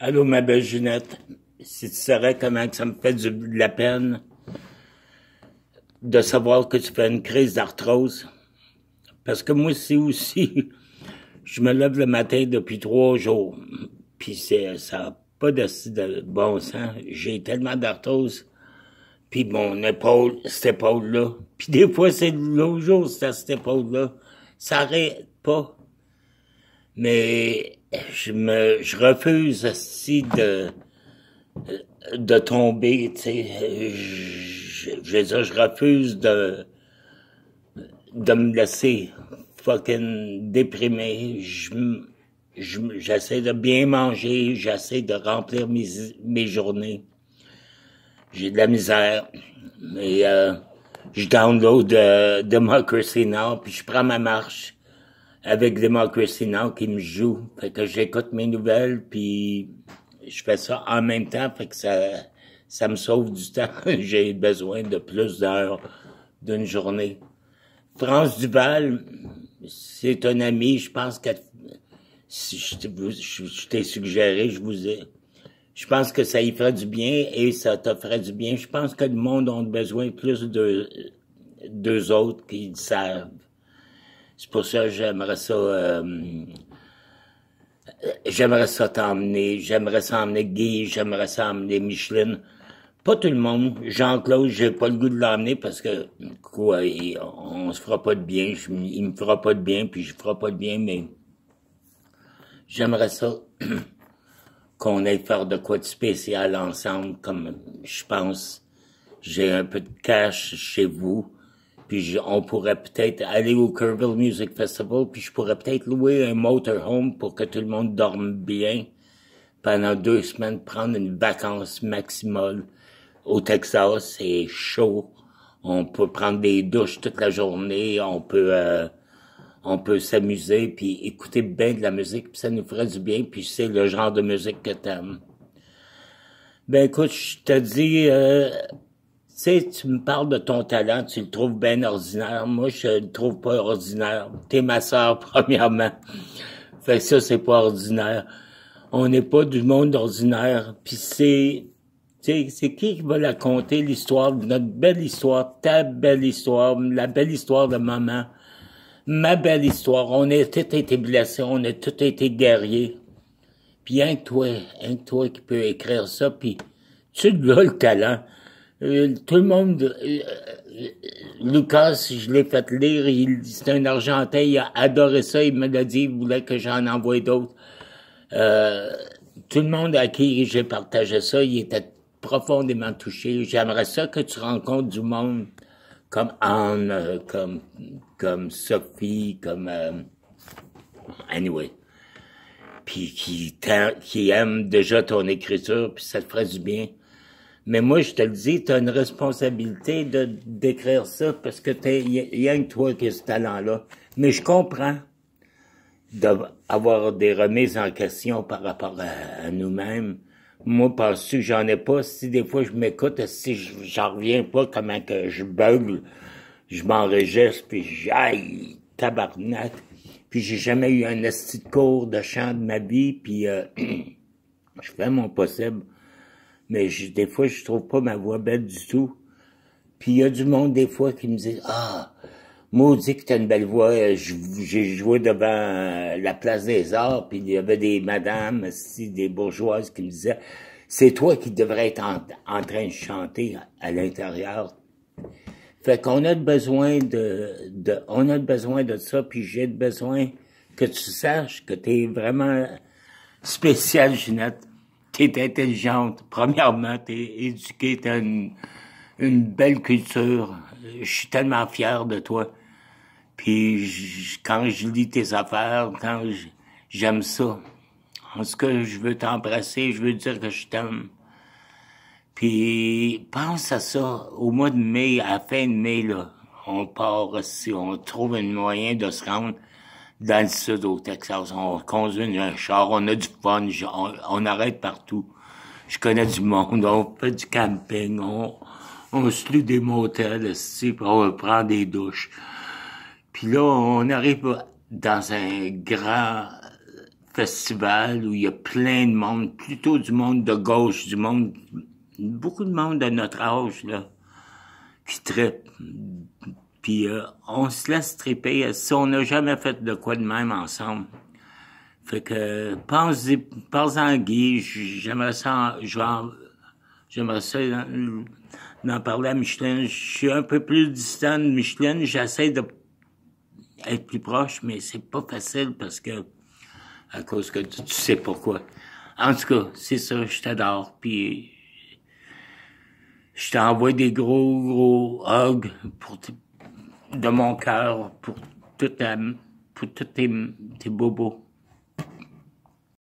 Allô, ma belle Ginette. Si tu saurais comment que ça me fait de la peine de savoir que tu fais une crise d'arthrose. Parce que moi aussi, je me lève le matin depuis 3 jours. Puis ça n'a pas de bon sens. J'ai tellement d'arthrose. Puis mon épaule, cette épaule-là. Puis des fois, c'est l'autre jour, c'est cette épaule-là. Ça arrête pas. Mais je refuse aussi de tomber, tu sais. Je veux dire, je refuse de me laisser fucking déprimer. J'essaie de bien manger, j'essaie de remplir mes journées. J'ai de la misère, mais je download Democracy Now, puis je prends ma marche avec Democracy Now qui me joue. Fait que j'écoute mes nouvelles, puis je fais ça en même temps, fait que ça me sauve du temps. J'ai besoin de plus d'heures d'une journée. France Duval, c'est un ami, je pense que si je t'ai suggéré, je pense que ça y ferait du bien et ça te ferait du bien. Je pense que le monde a besoin plus d'eux autres qui le savent. C'est pour ça que j'aimerais ça t'emmener, j'aimerais ça emmener Guy, j'aimerais ça emmener Micheline. Pas tout le monde. Jean-Claude, j'ai pas le goût de l'emmener parce que, quoi, on se fera pas de bien, il me fera pas de bien, puis je ferai pas de bien, mais j'aimerais ça qu'on aille faire de quoi de spécial ensemble, comme je pense, j'ai un peu de cash chez vous, puis on pourrait peut-être aller au Kerrville Music Festival, puis je pourrais peut-être louer un motorhome pour que tout le monde dorme bien pendant 2 semaines, prendre une vacance maximale. Au Texas, c'est chaud. On peut prendre des douches toute la journée, on peut s'amuser puis écouter bien de la musique, puis ça nous ferait du bien, puis c'est le genre de musique que t'aimes. Ben écoute, je te dis, tu sais, tu me parles de ton talent, tu le trouves bien ordinaire. Moi, je le trouve pas ordinaire. T'es ma sœur, premièrement. Fait que ça, c'est pas ordinaire. On n'est pas du monde ordinaire. Puis c'est qui va la conter, l'histoire, notre belle histoire, ta belle histoire, la belle histoire de maman, ma belle histoire. On a tous été blessés, on a tous été guerriers. Puis rien que toi qui peux écrire ça, puis tu as le talent. Tout le monde, Lucas, je l'ai fait lire, c'est un Argentin, il a adoré ça, il me l'a dit, il voulait que j'en envoie d'autres. Tout le monde à qui j'ai partagé ça, il était profondément touché. J'aimerais ça que tu rencontres du monde comme Anne, comme Sophie, comme anyway. Puis qui aime déjà ton écriture, puis ça te ferait du bien. Mais moi, je te le dis, t'as une responsabilité d'écrire ça parce que y a que toi qui as ce talent-là. Mais je comprends d'avoir des remises en question par rapport à nous-mêmes. Moi, penses-tu que j'en ai pas? Si des fois je m'écoute, si j'en reviens pas, comment que je bugle, je m'enregistre, puis j'aille, tabarnak. Puis j'ai jamais eu un esti de cours de chant de ma vie, puis je fais mon possible. Mais des fois, je trouve pas ma voix belle du tout. Puis il y a du monde, des fois, qui me dit « Ah, maudit que t'as une belle voix. » J'ai joué devant la place des Arts, puis il y avait des madames, aussi, des bourgeoises qui me disaient « C'est toi qui devrais être en train de chanter à l'intérieur. » Fait qu'on a besoin on a besoin de ça, puis j'ai besoin que tu saches que t'es vraiment spéciale, Ginette. T'es intelligente. Premièrement, t'es éduquée, t'as une belle culture. Je suis tellement fier de toi. Puis quand je lis tes affaires, j'aime ça. En tout cas, je veux t'embrasser, je veux dire que je t'aime. Puis pense à ça, au mois de mai, à la fin de mai, là, on part aussi, on trouve un moyen de se rendre dans le sud au Texas. On conduit un char, on a du fun, on arrête partout. Je connais du monde, on fait du camping, on se loue des motels, aussi, puis on prend des douches. Puis là, on arrive dans un grand festival où il y a plein de monde, plutôt du monde de gauche, du monde, beaucoup de monde de notre âge, là, qui trippe. Puis on se laisse tripper. Si on n'a jamais fait de quoi de même ensemble. Fait que, pense-en Guy, j'aimerais ça, j'aimerais ça d'en parler à Micheline. Je suis un peu plus distant de Micheline, j'essaie de être plus proche, mais c'est pas facile parce que, à cause que tu sais pourquoi. En tout cas, c'est ça, je t'adore, puis je t'envoie des gros hugs de mon cœur pour tous tes bobos.